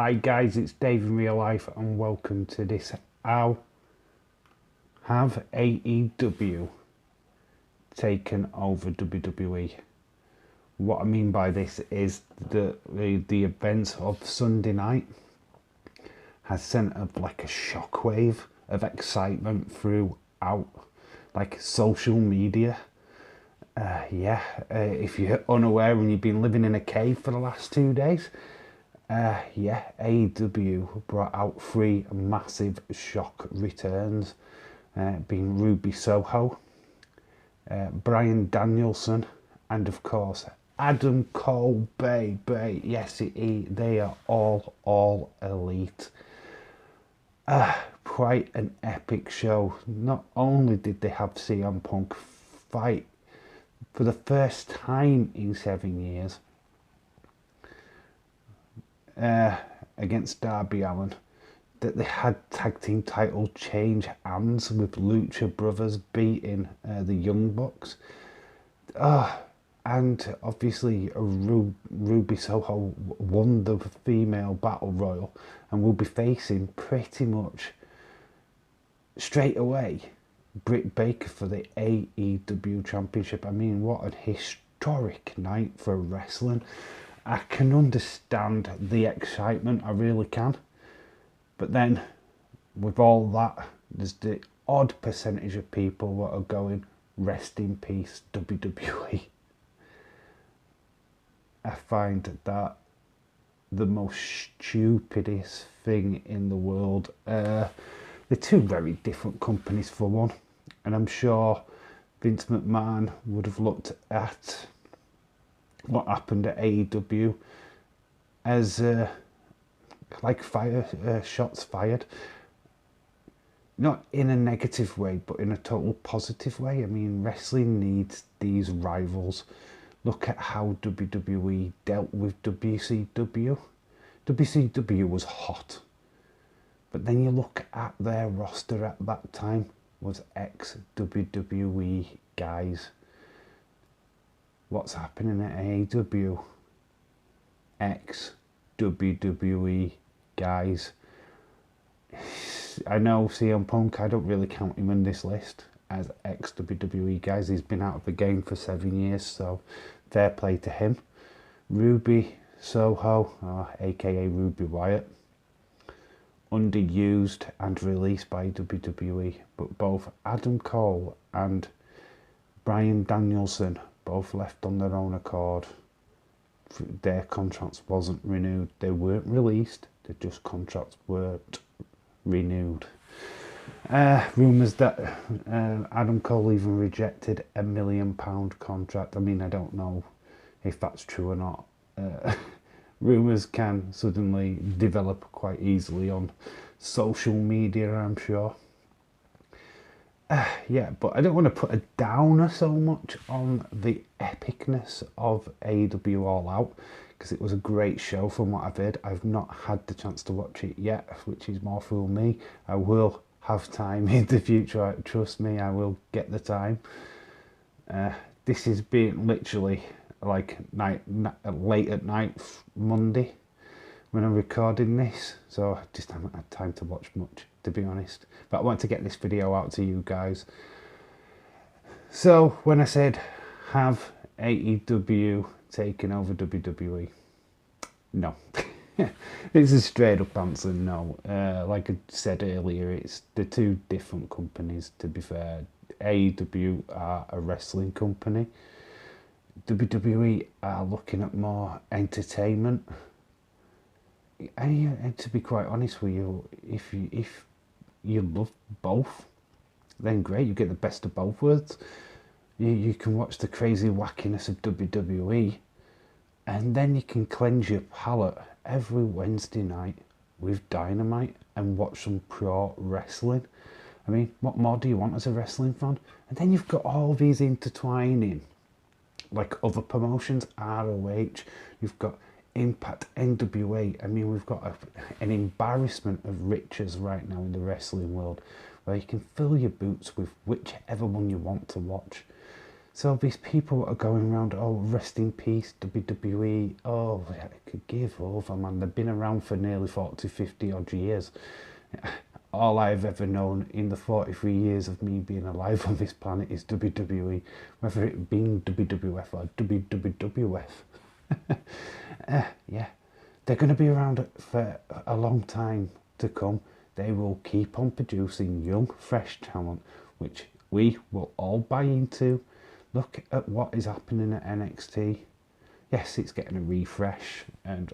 Hi guys, it's Dave in real life and welcome to this How Have AEW Taken Over WWE. What I mean by this is the events of Sunday night has sent like a shockwave of excitement throughout like social media. If you're unaware and you've been living in a cave for the last 2 days, AEW brought out 3 massive shock returns, being Ruby Soho, Bryan Danielson, and of course Adam Cole, baby. Yes, they are all elite. Quite an epic show. Not only did they have CM Punk fight for the first time in 7 years against Darby Allin, that they had tag team title change hands with Lucha Brothers beating the Young Bucks. And obviously Ruby Soho won the female battle royal and will be facing pretty much straight away Britt Baker for the AEW Championship. I mean, what a historic night for wrestling. I can understand the excitement, I really can. But then, with all that, there's the odd percentage of people that are going, rest in peace, WWE. I find that the most stupidest thing in the world. They're two very different companies for one. And I'm sure Vince McMahon would have looked at what happened at AEW as like shots fired, not in a negative way but in a total positive way. I mean, wrestling needs these rivals. Look at how WWE dealt with WCW. WCW was hot, but then you look at their roster at that time was ex-WWE guys. What's happening at AEW? Ex-WWE guys. I know CM Punk, I don't really count him in this list as ex-WWE guys. He's been out of the game for 7 years, so fair play to him. Ruby Soho, aka Ruby Wyatt, underused and released by WWE, but both Adam Cole and Bryan Danielson both left on their own accord. Their contracts wasn't renewed. They weren't released, they just contracts weren't renewed. Rumours that Adam Cole even rejected a £1 million contract. I mean, I don't know if that's true or not. Rumours can suddenly develop quite easily on social media, I'm sure. But I don't want to put a downer so much on the epicness of AEW All Out, because it was a great show from what I've heard. I've not had the chance to watch it yet, which is more for me. I will have time in the future, trust me, I will get the time. This is being literally like late at night Monday when I'm recording this, so I just haven't had time to watch much, to be honest. But I want to get this video out to you guys. So when I said, have AEW taken over WWE? No. It's a straight up answer, no. Like I said earlier, it's the two different companies, to be fair. AEW are a wrestling company. WWE are looking at more entertainment. And to be quite honest with you, if you love both, then great, you get the best of both worlds. You can watch the crazy wackiness of WWE, and then you can cleanse your palate every Wednesday night with Dynamite and watch some pro wrestling. I mean, what more do you want as a wrestling fan? And then you've got all these intertwining, like other promotions, ROH, you've got Impact, NWA. I mean, we've got an embarrassment of riches right now in the wrestling world, where you can fill your boots with whichever one you want to watch. So these people are going around, oh, rest in peace, WWE. Oh, I could give over, man. They've been around for nearly 40, 50 odd years. All I've ever known in the 43 years of me being alive on this planet is WWE, whether it being WWF or WWF. Yeah, they're going to be around for a long time to come. They will keep on producing young, fresh talent, which we will all buy into. Look at what is happening at NXT. Yes, it's getting a refresh, and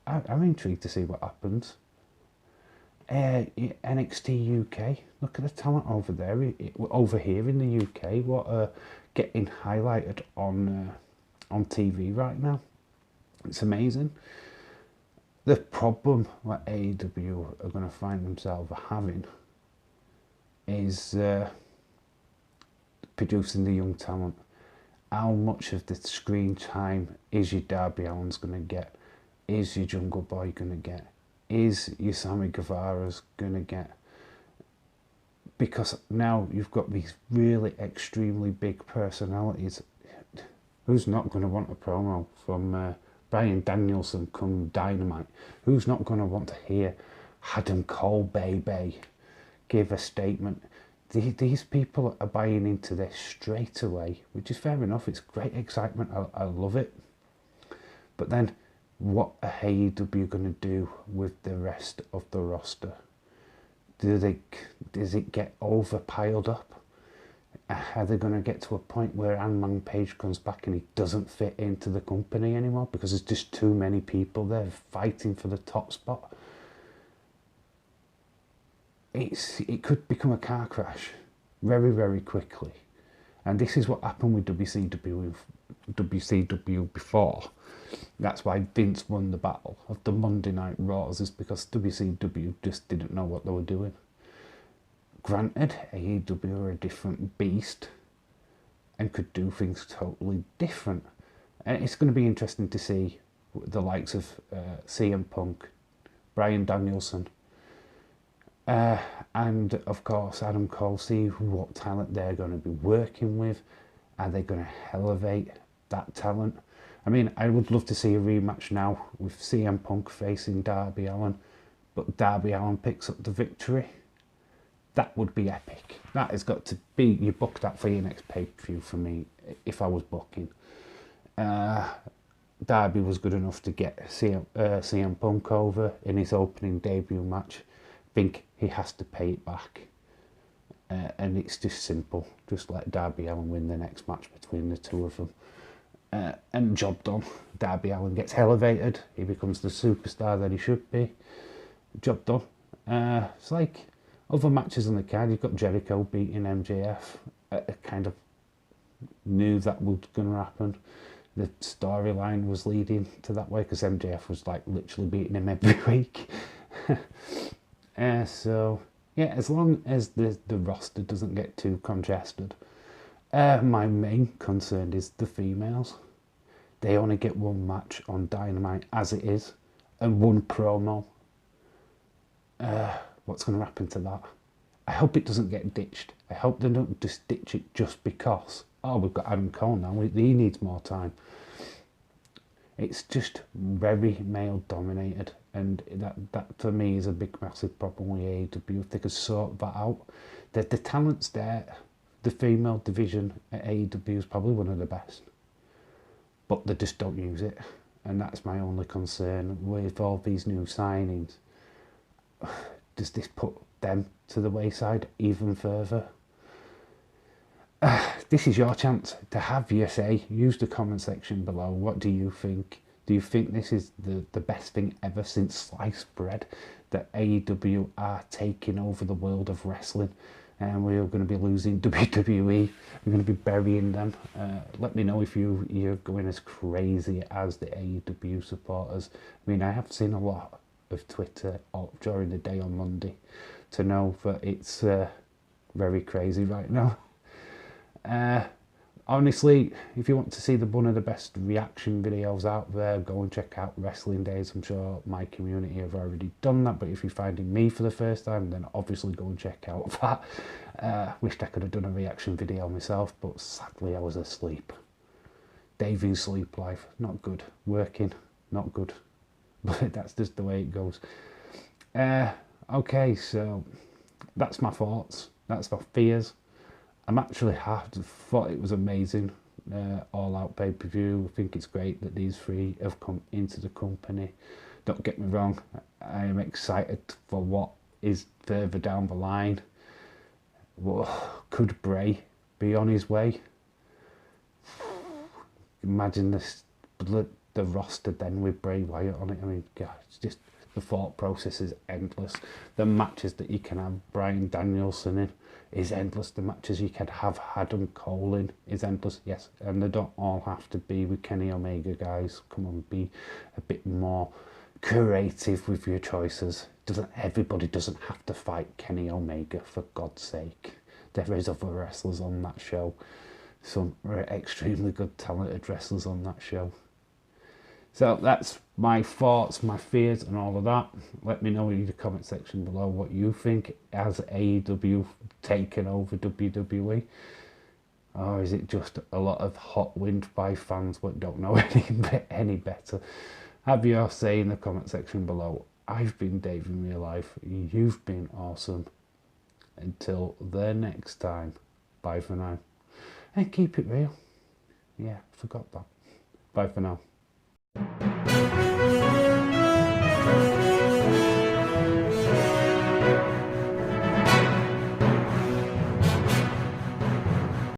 I'm intrigued to see what happens. NXT UK, look at the talent over there. Over here in the UK, what are getting highlighted on TV right now. It's amazing. The problem that AEW are going to find themselves having is producing the young talent. How much of the screen time is your Darby Allin's going to get? Is your Jungle Boy going to get? Is your Sammy Guevara's going to get? Because now you've got these really extremely big personalities. Who's not going to want a promo from Bryan Danielson come Dynamite? Who's not going to want to hear Adam Cole baby give a statement? These people are buying into this straight away, which is fair enough. It's great excitement. I love it. But then, what are AEW going to do with the rest of the roster? Does it get overpiled up? Are they going to get to a point where Hangman Page comes back and he doesn't fit into the company anymore because there's just too many people there fighting for the top spot? It could become a car crash very, very quickly. And this is what happened with WCW before. That's why Vince won the battle of the Monday Night Raws, is because WCW just didn't know what they were doing. Granted, AEW are a different beast and could do things totally different. And it's going to be interesting to see the likes of CM Punk, Bryan Danielson, and of course Adam Cole, see what talent they're going to be working with. Are they going to elevate that talent? I mean, I would love to see a rematch now with CM Punk facing Darby Allin, but Darby Allin picks up the victory. That would be epic. That has got to be, you book that for your next pay-per-view for me, if I was booking. Darby was good enough to get CM Punk over in his opening debut match. I think he has to pay it back. And it's just simple. Just let Darby Allin win the next match between the two of them. And job done. Darby Allin gets elevated. He becomes the superstar that he should be. Job done. It's like other matches on the card. You've got Jericho beating MJF. I kind of knew that was going to happen. The storyline was leading to that way because MJF was like literally beating him every week. So yeah, as long as the roster doesn't get too congested. My main concern is the females. They only get one match on Dynamite as it is, and one promo. What's going to happen to that? I hope it doesn't get ditched. I hope they don't just ditch it just because, oh, we've got Adam Cole now, he needs more time. It's just very male dominated, and that for me is a big massive problem with AEW. If they could sort that out, the talent's there. The female division at AEW is probably one of the best, but they just don't use it, and that's my only concern with all these new signings. Does this put them to the wayside even further? This is your chance to have your say. Use the comment section below. What do you think? Do you think this is the best thing ever since sliced bread, that AEW are taking over the world of wrestling? And we're going to be losing WWE. We're going to be burying them. Let me know if you're going as crazy as the AEW supporters. I mean, I have seen a lot of Twitter during the day on Monday to know that it's very crazy right now. honestly, if you want to see one of the best reaction videos out there, go and check out Wrestling Days. I'm sure my community have already done that, but if you're finding me for the first time, then obviously go and check out that. Wished I could have done a reaction video myself, but sadly I was asleep. Davy's sleep life, not good. Working, not good. But that's just the way it goes. Okay, so that's my thoughts. That's my fears. I'm actually thought it was amazing. All out pay-per-view. I think it's great that these three have come into the company. Don't get me wrong, I am excited for what is further down the line. Well, could Bray be on his way? Imagine this, the roster then with Bray Wyatt on it. I mean, God, it's just, the thought process is endless. The matches that you can have Bryan Danielson in is endless. The matches you can have Adam Cole in is endless. Yes, and they don't all have to be with Kenny Omega, guys. Come on, be a bit more creative with your choices. Everybody doesn't have to fight Kenny Omega, for God's sake. There is other wrestlers on that show. Some extremely good talented wrestlers on that show. So that's my thoughts, my fears and all of that. Let me know in the comment section below what you think. Has AEW taken over WWE? Or is it just a lot of hot wind by fans but don't know any better? Have your say in the comment section below. I've been Dave in real life. You've been awesome. Until the next time. Bye for now. And keep it real. Yeah, forgot that. Bye for now.